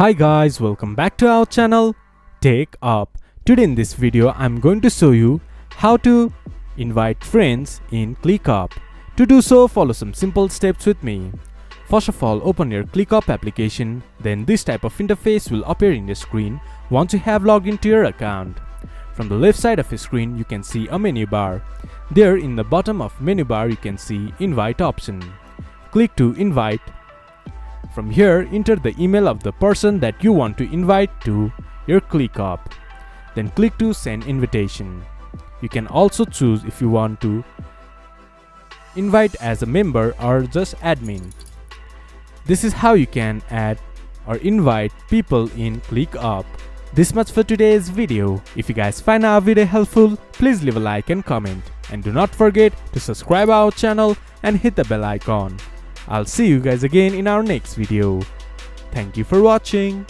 Hi guys, welcome back to our channel TechUp. Today in this video I'm going to show you how to invite friends in Clickup. To do so, follow some simple steps with me. First of all, open your Clickup application, then this type of interface will appear in your screen once you have logged into your account. From the left side of your screen you can see a menu bar. There in the bottom of menu bar you can see invite option. Click to invite. From here, enter the email of the person that you want to invite to your Clickup. Then click to send invitation. You can also choose if you want to invite as a member or just admin. This is how you can add or invite people in Clickup. This much for today's video. If you guys find our video helpful, please leave a like and comment. And do not forget to subscribe our channel and hit the bell icon. I'll see you guys again in our next video. Thank you for watching.